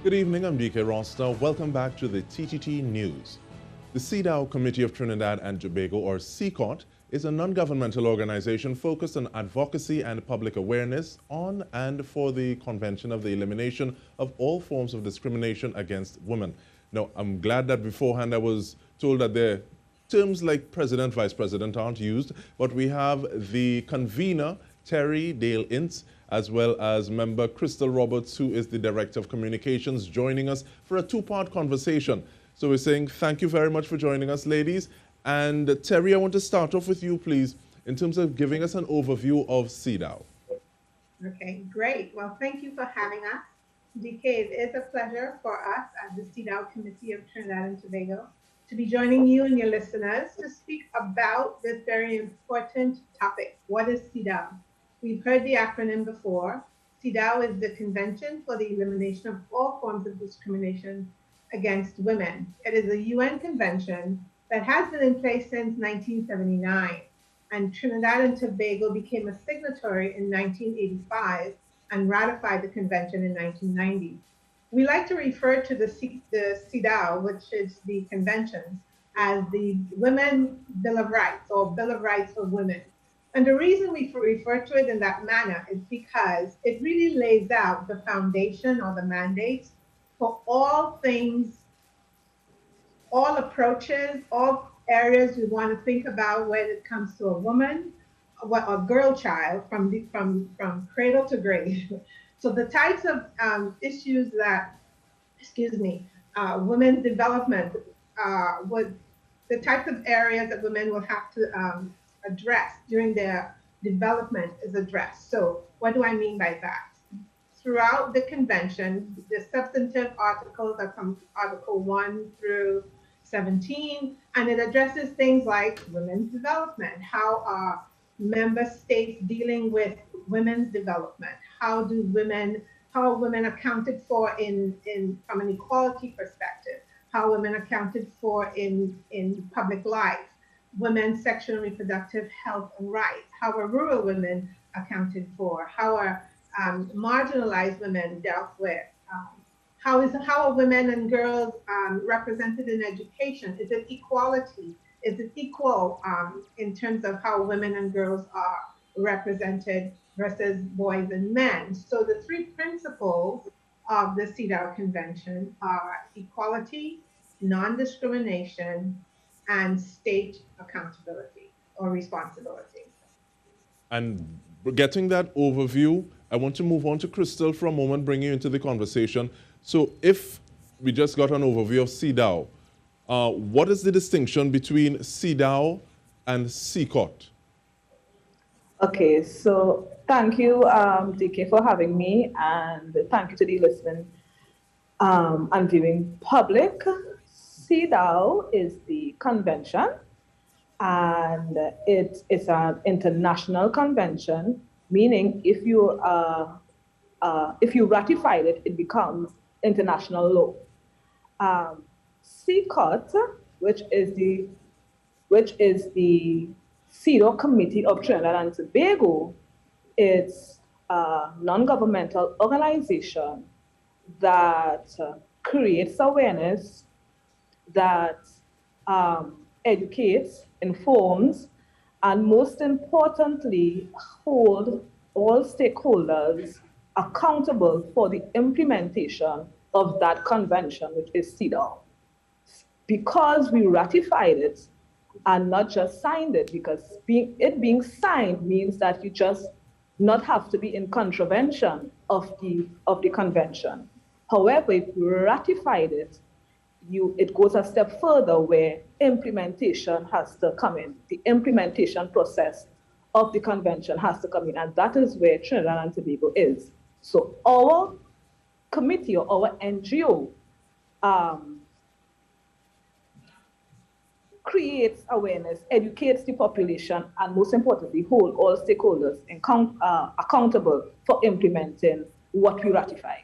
Good evening, I'm DK Roster. Welcome back to the TTT News. The CEDAW Committee of Trinidad and Tobago, or CCoTT, is a non-governmental organization focused on advocacy and public awareness on and for the Convention of the Elimination of All Forms of Discrimination Against Women. Now, I'm glad that beforehand I was told that the terms like president, vice president aren't used, but we have the convener, Terry Dale Ince, as well as member Crystal Roberts, who is the Director of Communications, joining us for a two-part conversation. So we're saying thank you very much for joining us, ladies. And Terry, I want to start off with you, please, in terms of giving us an overview of CEDAW. Okay, great. Well, thank you for having us. DK, it is a pleasure for us at the CEDAW Committee of Trinidad and Tobago to be joining you and your listeners to speak about this very important topic. What is CEDAW? We've heard the acronym before. CEDAW is the Convention for the Elimination of All Forms of Discrimination Against Women. It is a UN convention that has been in place since 1979, and Trinidad and Tobago became a signatory in 1985 and ratified the convention in 1990. We like to refer to the CEDAW, which is the convention, as the Women Bill of Rights, or Bill of Rights for Women. And the reason we refer to it in that manner is because it really lays out the foundation or the mandate for all things, all approaches, all areas we want to think about when it comes to a woman, a girl child, from cradle to grave. So the types of issues that, women's development, the types of areas that women will have to address during their development is addressed. So what do I mean by that? Throughout the convention, the substantive articles are from Article 1 through 17, and it addresses things like women's development. How are member states dealing with women's development? How are women accounted for from an equality perspective? How are women accounted for in public life? Women's sexual and reproductive health and rights. How are rural women accounted for? How are marginalized women dealt with? How are women and girls represented in education? Is it equality? Is it equal in terms of how women and girls are represented versus boys and men? So the three principles of the CEDAW Convention are equality, non-discrimination, and state accountability or responsibility. And getting that overview, I want to move on to Crystal for a moment, bring you into the conversation. So if we just got an overview of CEDAW, what is the distinction between CEDAW and CCoTT? Okay, so thank you, DK, for having me, and thank you to the listening and viewing public. CEDAW is the convention, and it's an international convention, meaning if you ratified it, it becomes international law. CCoTT, which is the CEDAW Committee of Trinidad and Tobago, it's a non-governmental organization that creates awareness, that educates, informs, and most importantly, hold all stakeholders accountable for the implementation of that convention, which is CEDAW. Because we ratified it and not just signed it, because it being signed means that you just not have to be in contravention of the convention. However, if you ratified it, it goes a step further where implementation has to come in. The implementation process of the convention has to come in, and that is where Trinidad and Tobago is. So our committee or our NGO creates awareness, educates the population, and most importantly, hold all stakeholders accountable for implementing what we ratify.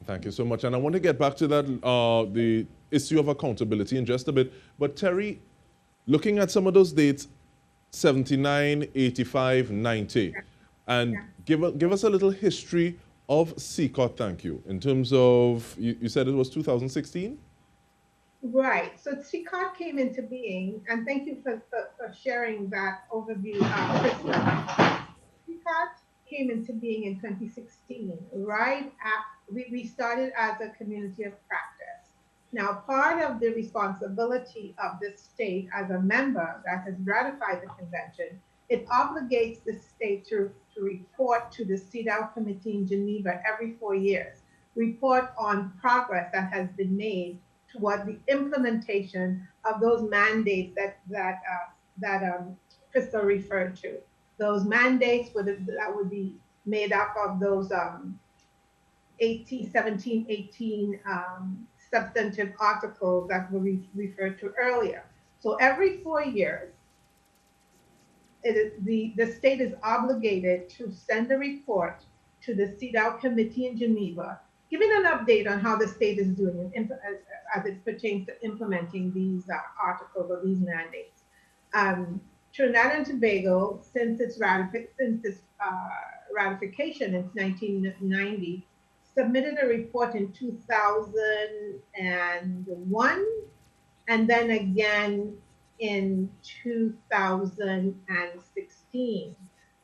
Thank you so much. And I want to get back to that, the issue of accountability in just a bit. But Terry, looking at some of those dates, 79, 85, 90, and give us a little history of CCoTT, thank you. In terms of, you said it was 2016? Right. So CCoTT came into being, and thank you for sharing that overview, Krista. CCoTT came into being in 2016, right? We started as a community of practice. Now, part of the responsibility of the state as a member that has ratified the convention, it obligates the state to report to the CEDAW committee in Geneva every 4 years, report on progress that has been made toward the implementation of those mandates that Crystal referred to. Those mandates that would be made up of those 17, 18 substantive articles that were referred to earlier. So every 4 years, the state is obligated to send a report to the CEDAW committee in Geneva, giving an update on how the state is doing as it pertains to implementing these articles or these mandates. Trinidad and Tobago, since its ratification in 1990, submitted a report in 2001, and then again in 2016,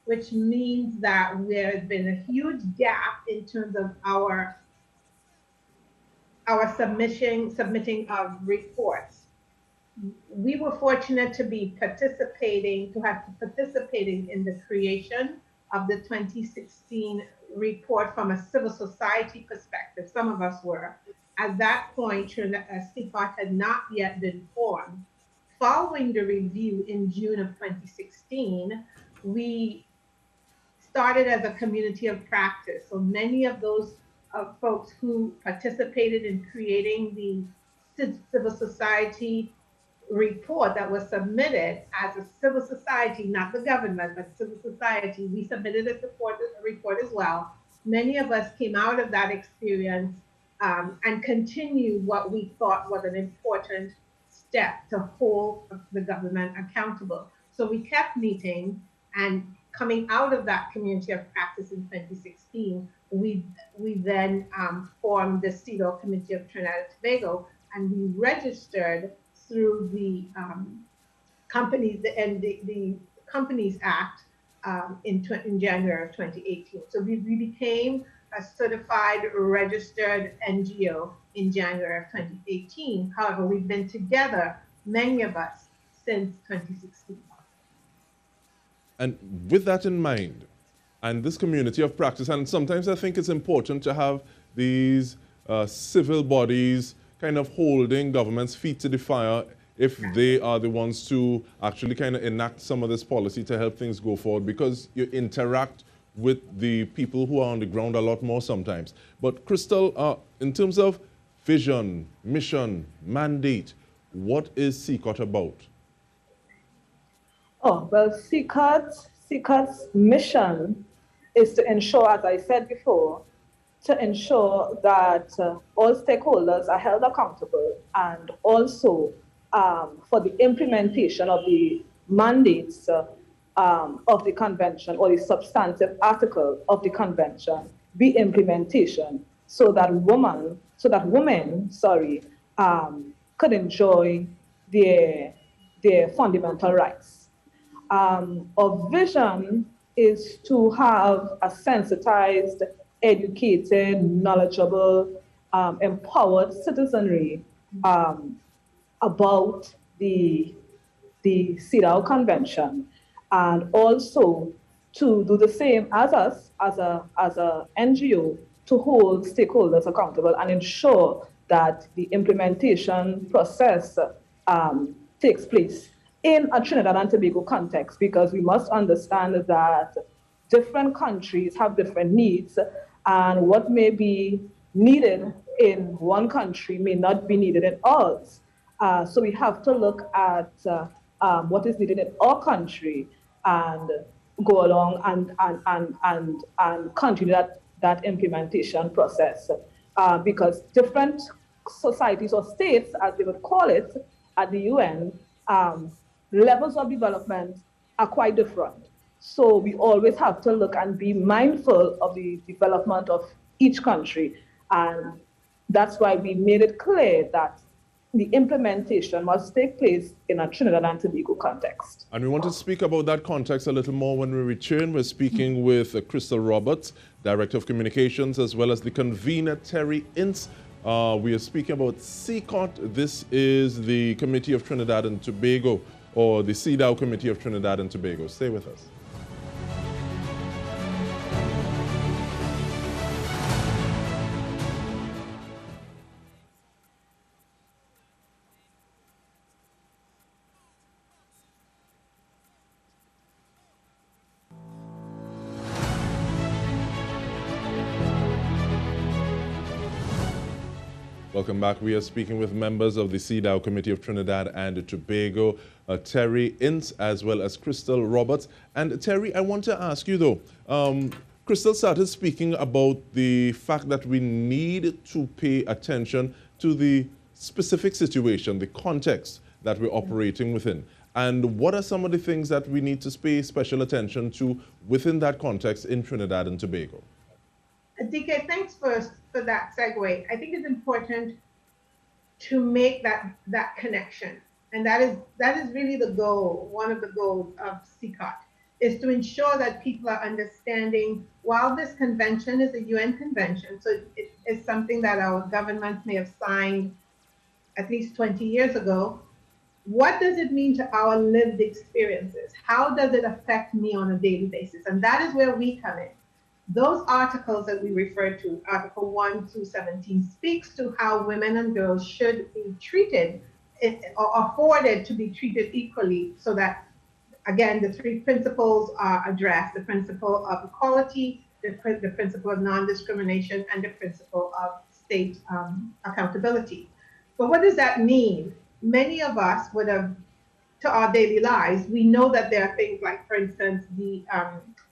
which means that there's been a huge gap in terms of our submitting of reports. We were fortunate to be participating in the creation of the 2016 report from a civil society perspective. Some of us were. At that point, CCoTT had not yet been formed. Following the review in June of 2016, we started as a community of practice. So many of those folks who participated in creating the civil society report that was submitted as a civil society, not the government, but civil society, we submitted a report as well. Many of us came out of that experience and continued what we thought was an important step to hold the government accountable. So we kept meeting, and coming out of that community of practice in 2016, we then formed the CEDAW Committee of Trinidad and Tobago, and we registered through the Companies Act in January of 2018. So we became a certified registered NGO in January of 2018. However, we've been together, many of us, since 2016. And with that in mind, and this community of practice, and sometimes I think it's important to have these civil bodies kind of holding government's feet to the fire if they are the ones to actually kind of enact some of this policy to help things go forward, because you interact with the people who are on the ground a lot more sometimes. But Crystal, in terms of vision, mission, mandate, what is CCoTT about? Oh, well, CCoTT's mission is to ensure, as I said before, to ensure that all stakeholders are held accountable, and also for the implementation of the mandates of the convention, or the substantive article of the convention, be implementation, so that women could enjoy their fundamental rights. Our vision is to have a sensitized, educated, knowledgeable, empowered citizenry about the CEDAW Convention, and also to do the same as us, as a NGO, to hold stakeholders accountable and ensure that the implementation process takes place in a Trinidad and Tobago context, because we must understand that different countries have different needs, and what may be needed in one country may not be needed in ours. So we have to look at what is needed in our country and go along and continue that implementation process. Because different societies or states, as they would call it at the UN, levels of development are quite different. So we always have to look and be mindful of the development of each country. And that's why we made it clear that the implementation must take place in a Trinidad and Tobago context. And we want to speak about that context a little more when we return. We're speaking with Crystal Roberts, Director of Communications, as well as the convener, Terry Ince. We are speaking about CCoTT. This is the Committee of Trinidad and Tobago, or the CEDAW Committee of Trinidad and Tobago. Stay with us. Welcome back. We are speaking with members of the CEDAW Committee of Trinidad and Tobago, Terry Ince, as well as Crystal Roberts. And Terry, I want to ask you though, Crystal started speaking about the fact that we need to pay attention to the specific situation, the context that we're operating within. And what are some of the things that we need to pay special attention to within that context in Trinidad and Tobago? DK, thanks first for that segue. I think it's important to make that connection. And that is really the goal, one of the goals of CCoTT, is to ensure that people are understanding, while this convention is a UN convention, so it is something that our governments may have signed at least 20 years ago, what does it mean to our lived experiences? How does it affect me on a daily basis? And that is where we come in. Those articles that we refer to, Article 1 through 17, speaks to how women and girls should be treated or afforded to be treated equally, so that, again, the three principles are addressed: the principle of equality, the principle of non-discrimination, and the principle of state accountability. But what does that mean? Many of us would have, to our daily lives, we know that there are things like, for instance, the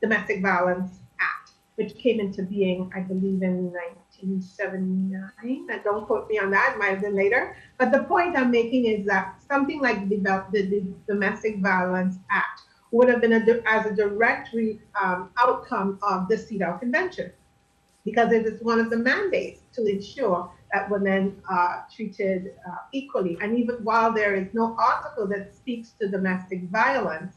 Domestic Violence Act, which came into being, I believe, in 1979. Don't quote me on that, it might have been later. But the point I'm making is that something like the Domestic Violence Act would have been as a direct outcome of the CEDAW Convention, because it is one of the mandates to ensure that women are treated equally. And even while there is no article that speaks to domestic violence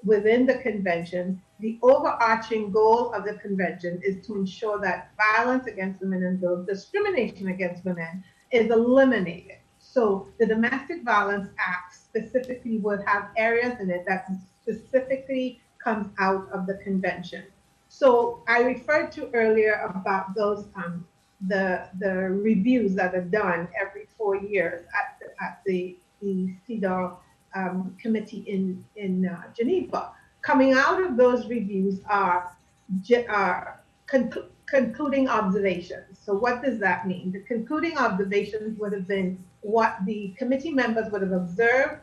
within the convention, the overarching goal of the convention is to ensure that violence against women and girls, discrimination against women, is eliminated. So the Domestic Violence Act specifically would have areas in it that specifically comes out of the convention. So I referred to earlier about those the reviews that are done every 4 years at the CEDAW committee in Geneva. Coming out of those reviews are concluding observations. So what does that mean? The concluding observations would have been what the committee members would have observed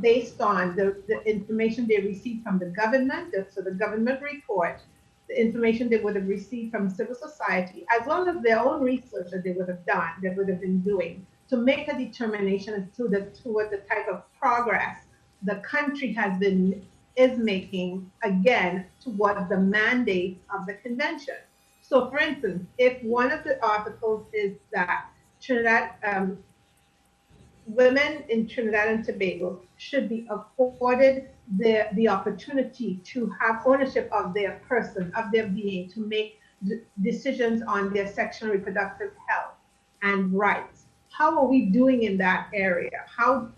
based on the information they received from the government, so the government report, the information they would have received from civil society, as well as their own research that they would have done, that would have been doing, to make a determination as to toward the type of progress the country is making, again, toward the mandate of the convention. So for instance, if one of the articles is that Trinidad, women in Trinidad and Tobago should be afforded the opportunity to have ownership of their person, of their being, to make decisions on their sexual and reproductive health and rights. How are we doing in that area?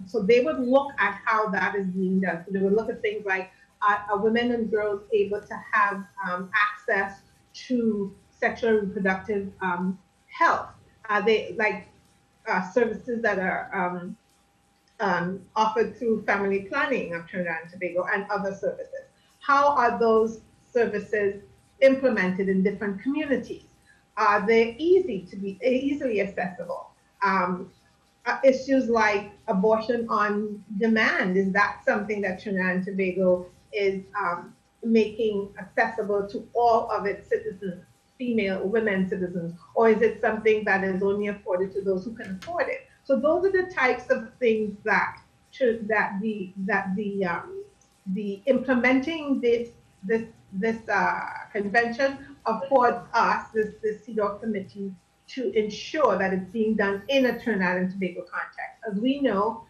So they would look at how that is being done. So they would look at things like, are women and girls able to have access to sexual and reproductive health? Are they like services that are offered through family planning of Trinidad and Tobago and other services? How are those services implemented in different communities? Are they easily accessible? Issues like abortion on demand, is that something that Trinidad and Tobago is making accessible to all of its citizens, female, women citizens, or is it something that is only afforded to those who can afford it? So those are the types of things that the implementing this this convention affords us, this CEDAW committee, to ensure that it's being done in a Trinidad and Tobago context. As we know,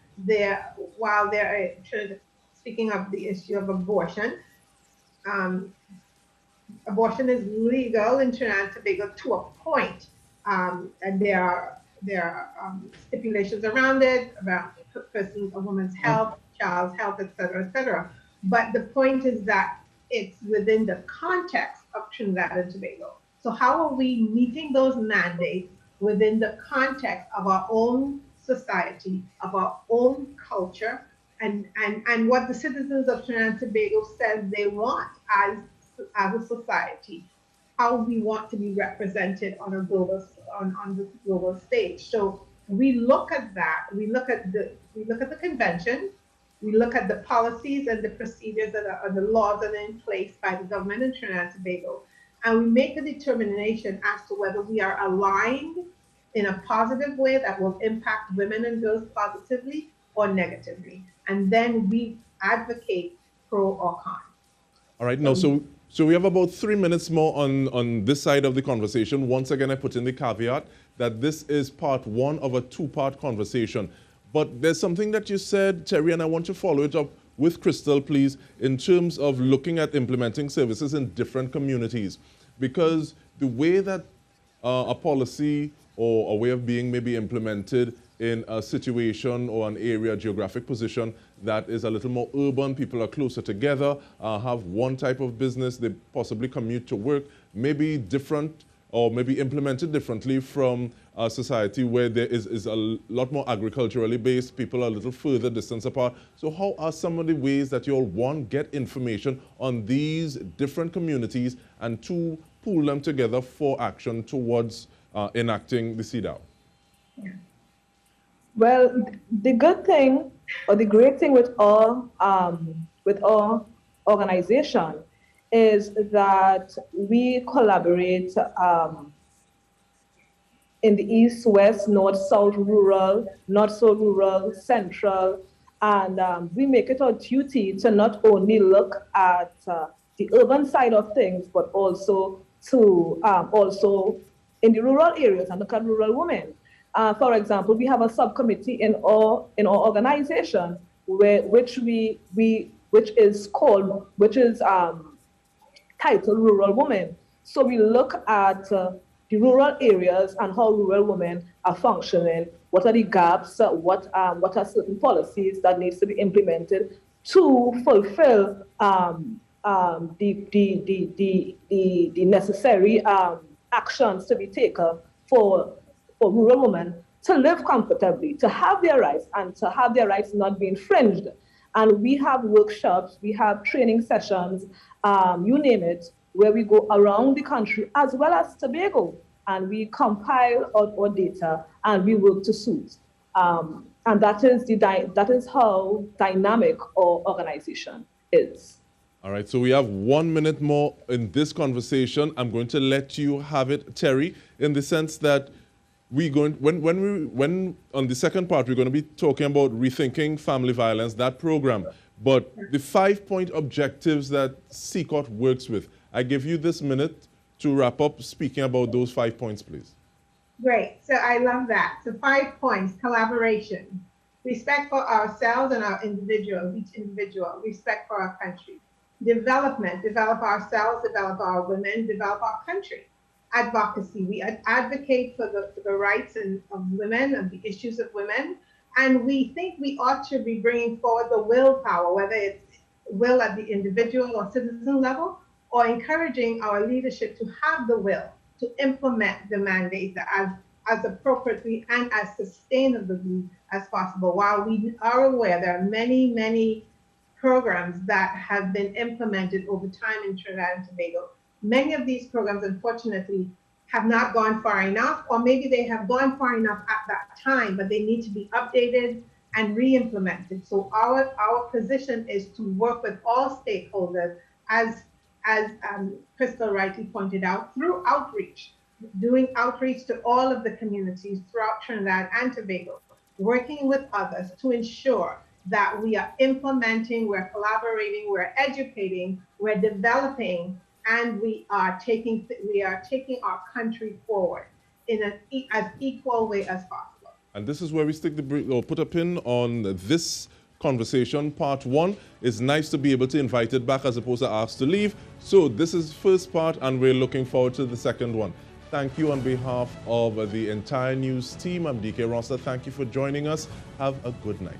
while there are, speaking of the issue of abortion, um, abortion is legal in Trinidad and Tobago to a point, and there are stipulations around it, about a woman's health, child's health, et cetera, et cetera. But the point is that it's within the context of Trinidad and Tobago. So how are we meeting those mandates within the context of our own society, of our own culture, and what the citizens of Trinidad and Tobago said they want as a society, how we want to be represented on a global on the global stage. So we look at that. We look at the convention. We look at the policies and the procedures that are the laws that are in place by the government in Trinidad and Tobago, and we make a determination as to whether we are aligned in a positive way that will impact women and girls positively or negatively, and then we advocate pro or con. All right, now, so we have about 3 minutes more on this side of the conversation. Once again, I put in the caveat that this is part one of a two-part conversation. But there's something that you said, Terry, and I want to follow it up with Crystal, please, in terms of looking at implementing services in different communities. Because the way that a policy or a way of being may be implemented in a situation or an area, geographic position that is a little more urban, people are closer together, have one type of business, they possibly commute to work, maybe different or maybe implemented differently from a society where there is a lot more agriculturally based, people are a little further distance apart. So how are some of the ways that you'll, one, get information on these different communities, and two, pool them together for action towards enacting the CEDAW? Yeah. Well, the good thing or the great thing with our organization is that we collaborate in the east, west, north, south, rural, not so rural, central, and we make it our duty to not only look at the urban side of things, but also to also in the rural areas and look at rural women. For example, we have a subcommittee in our organization which is titled Rural Women. So we look at the rural areas and how rural women are functioning. What are the gaps? What are certain policies that needs to be implemented to fulfill the necessary actions to be taken for rural women to live comfortably, to have their rights, and to have their rights not be infringed. And we have workshops, we have training sessions, you name it, where we go around the country as well as Tobago, and we compile our data and we work to suit. And that is how dynamic our organization is. All right, so we have 1 minute more in this conversation. I'm going to let you have it, Terry, in the sense that when on the second part, we're going to be talking about rethinking family violence, that program. But the 5-point objectives that CCoTT works with, I give you this minute to wrap up speaking about those 5 points, please. Great. So I love that. So 5 points: collaboration, respect for ourselves and our individual, each individual, respect for our country, development, develop ourselves, develop our women, develop our country. Advocacy, we advocate for the rights of women and the issues of women, and we think we ought to be bringing forward the willpower, whether it's will at the individual or citizen level, or encouraging our leadership to have the will to implement the mandate as appropriately and as sustainably as possible. While we are aware there are many, many programs that have been implemented over time in Trinidad and Tobago, many of these programs, unfortunately, have not gone far enough, or maybe they have gone far enough at that time, but they need to be updated and re-implemented. So our position is to work with all stakeholders, as Crystal rightly pointed out, through outreach, doing outreach to all of the communities throughout Trinidad and Tobago, working with others to ensure that we are implementing, we're collaborating, we're educating, we're developing, and we are taking our country forward in as equal way as possible. And this is where we put a pin on this conversation. Part 1 is nice to be able to invite it back as opposed to ask to leave. So this is first part, and we're looking forward to the second one. Thank you on behalf of the entire news team. I'm DK Rossa. Thank you for joining us. Have a good night.